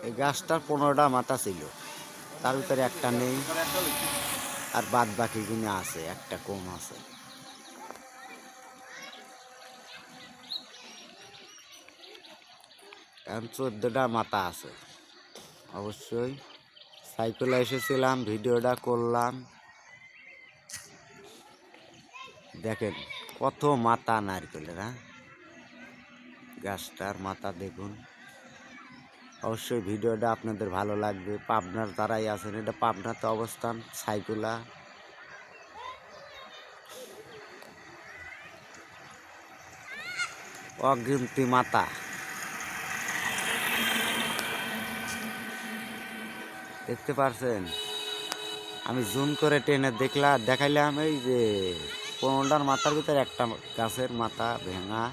এই গাছটার 15টা মাথা ছিল, তার ভিতরে একটা নেই, আর বাদ বাকিগুলো আছে, একটা কম আছে। এখন 14টা মাথা আছে। অবশ্যই সাইকেলে এসেছিলাম, ভিডিওটা করলাম। দেখেন কত মাথা নারকেলের, হ্যাঁ, গাছটার মাথা দেখুন। অবশ্যই ভিডিওটা আপনাদের ভালো লাগবে। পাবনার যারাই আছেন, এটা পাবনাতে অবস্থান, সাইকুলা। অগিন্তি মাথা দেখতে পারছেন। আমি জুম করে টেনে দেখাইলাম এই যে 15টার মাথার ভিতরে একটা গাছের মাথা ভেঙা,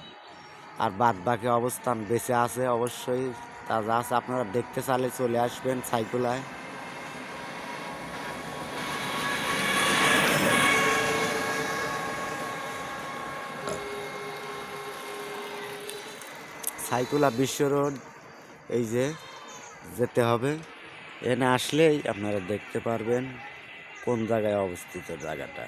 আর বাদ বাকি অবস্থান বেঁচে আছে। অবশ্যই তাজা আছে, আপনারা দেখতে চাইলে চলে আসবেন সাইকুলায়। সাইকুলা বিশ্ব রোড, এই যে যেতে হবে। এখানে আসলেই আপনারা দেখতে পারবেন কোন জায়গায় অবস্থিত জায়গাটা।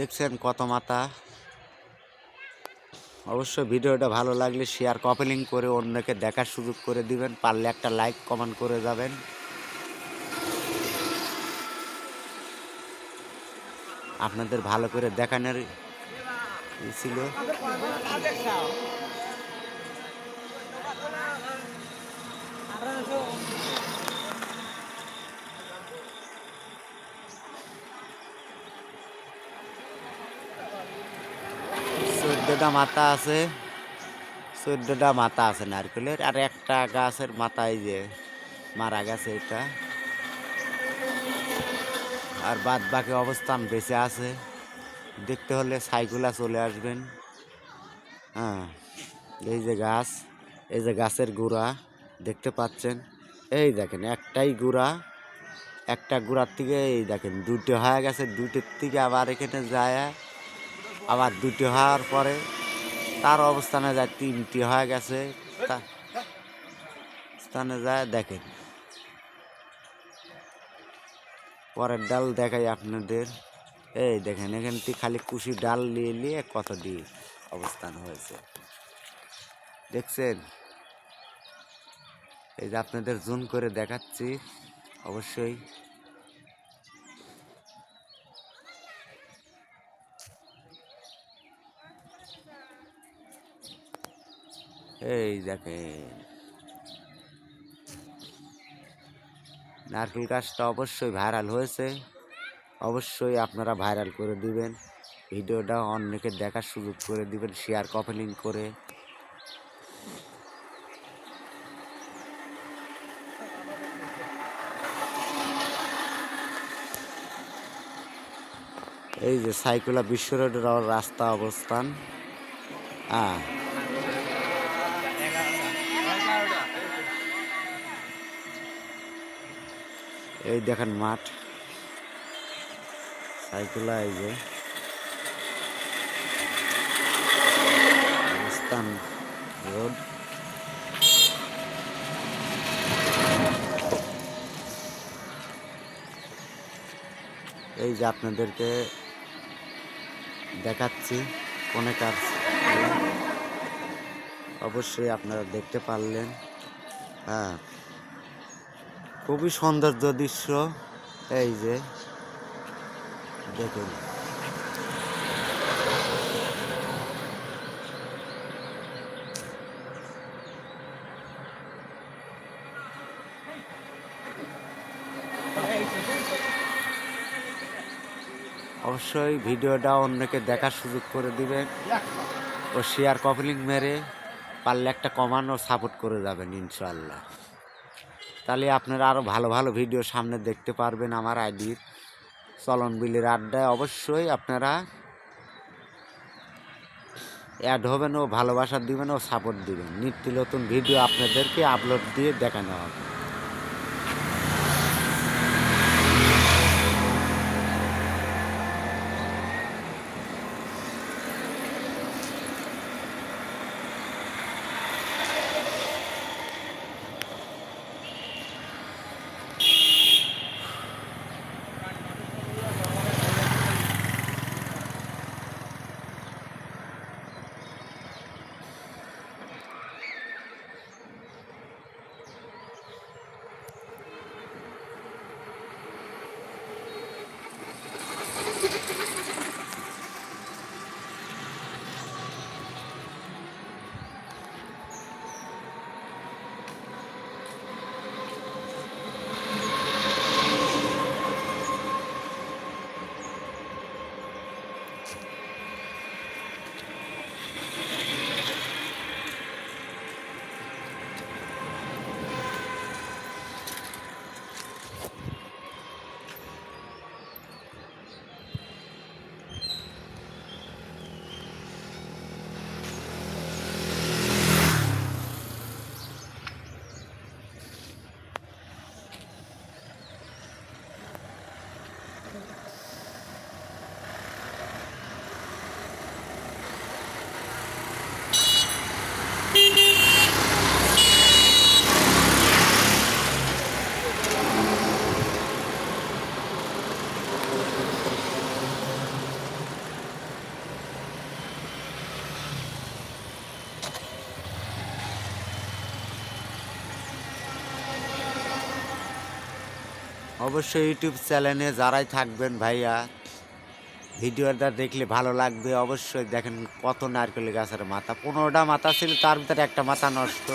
দেখছেন কত মাথা। অবশ্যই ভিডিওটা ভালো লাগলে শেয়ার কপি করে অন্যকে দেখার সুযোগ করে দিবেন। পারলে একটা লাইক কমেন্ট করে যাবেন। আপনাদের ভালো করে দেখানোর ছিল। 14টা মাথা আছে, 14টা মাথা আছে নারকেলের, আর একটা গাছের মাথায় যে মারা গেছে এটা, আর বাদ বাকি অবস্থান বেঁচে আছে। দেখতে হলে সাইকুলা চলে আসবেন। হ্যাঁ, এই যে গাছ, এই যে গাছের গুঁড়া দেখতে পাচ্ছেন। এই দেখেন একটাই গুঁড়া, একটা গুঁড়ার থেকে এই দেখেন দুটো হয়ে গেছে, দুটোর থেকে আবার এখানে যায়, আবার দুটো হওয়ার পরে তার অবস্থানে যায় 3টি হয়ে গেছে। তা স্থানে যায় দেখেন। পরের ডাল দেখাই আপনাদের। এই দেখেন এখান থেকে খালি কুশি ডাল নিয়ে নিয়ে কত দিয়ে অবস্থান হয়েছে, দেখছেন। এই যে আপনাদের জুম করে দেখাচ্ছি। অবশ্যই এই দেখেন নারকেল গাছটা অবশ্যই ভাইরাল হয়েছে। অবশ্যই আপনারা ভাইরাল করে দিবেন, ভিডিওটা অন্যকে দেখার সুযোগ করে দিবেন শেয়ার কপি করে। এই যে সাইকুলা বিশ্ব রোডের রাস্তা অবস্থান। হ্যাঁ, এই দেখেন মাঠ। সাইকুলা এই যে অবস্থান রোড। এই যে আপনাদেরকে দেখাচ্ছি কোনেকার, অবশ্যই আপনারা দেখতে পারলেন। হ্যাঁ, খুবই সৌন্দর্য দৃশ্য। এই যে দেখুন, অবশ্যই ভিডিওটা অন্যকে দেখার সুযোগ করে দিবেন ও শেয়ার কপলিং মেরে পারলে একটা কমানো সাপোর্ট করে যাবেন ইনশাআল্লাহ। তাহলে আপনারা আরও ভালো ভালো ভিডিও সামনে দেখতে পারবেন আমার আইডির চলন বিলের আড্ডায়। অবশ্যই আপনারা অ্যাড হবেন ও ভালোবাসা দিবেন ও সাপোর্ট দিবেন। নিত্য নতুন ভিডিও আপনাদেরকে আপলোড দিয়ে দেখানো হবে। অবশ্যই ইউটিউব চ্যানেলে যারাই থাকবেন ভাইয়া, ভিডিওটা দেখলে ভালো লাগবে। অবশ্যই দেখেন কত নারকেল গাছের মাথা, 15টা মাথা ছিল, তার ভিতরে একটা মাথা নষ্ট,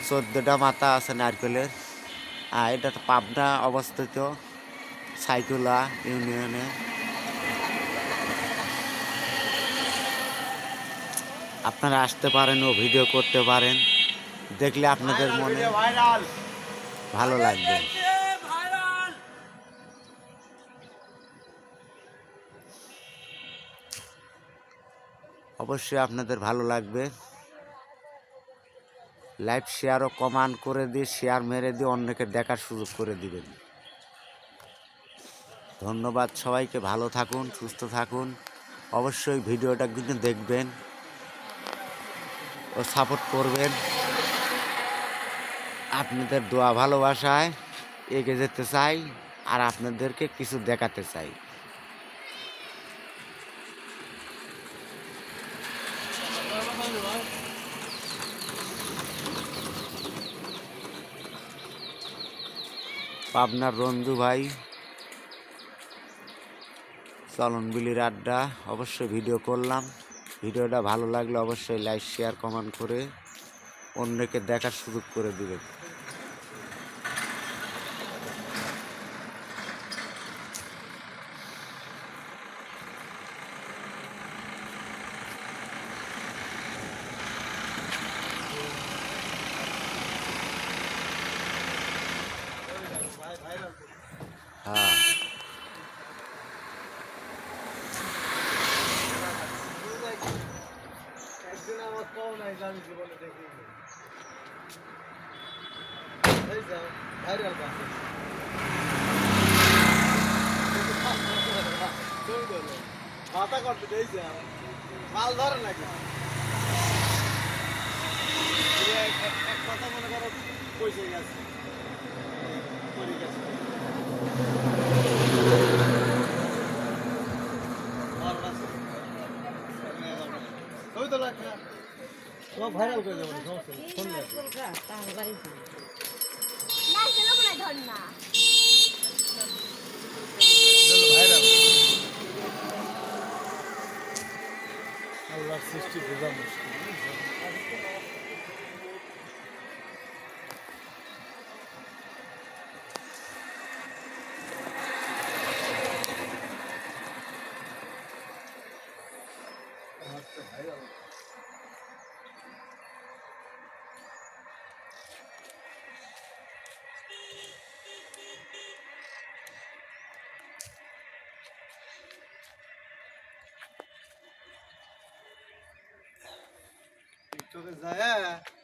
14টা মাথা আছে নারকেলের। এটা তো পাবনা অবস্থিত, সাইকুলা ইউনিয়নে। আপনারা আসতে পারেন ও ভিডিও করতে পারেন, দেখলে আপনাদের মনে ভালো লাগবে। অবশ্যই আপনাদের ভালো লাগবে। লাইভ শেয়ার ও কমেন্ট করে দিয়ে শেয়ার মেরে দিয়ে অন্যকে দেখার সুযোগ করে দিবেন। ধন্যবাদ সবাইকে, ভালো থাকুন, সুস্থ থাকুন। অবশ্যই ভিডিওটা কিন্তু দেখবেন ও সাপোর্ট করবেন। আপনাদের দোয়া ভালোবাসায় এগিয়ে যেতে চাই আর আপনাদেরকে কিছু দেখাতে চাই। পাবনার রঞ্জু ভাই, চলন বিলির আড্ডা। অবশ্যই ভিডিও করলাম, ভিডিওটা ভালো লাগলে অবশ্যই লাইক শেয়ার কমেন্ট করে অন্যকে দেখার সুযোগ করে দিবেন। হ্যাঁ, ভাইরাল মাথা করতে দিয়েছে মাল ধরে নাকি এক কথা মনে করো পয়সা গেছে করে গেছে ওই তো লাগা তোমার ভাইরাল করে দেবো সমস্যা ফোন ভাইরাল আল্লাহর সৃষ্টি বোঝা মুশকিল ভাইরাল টিকটকে যায়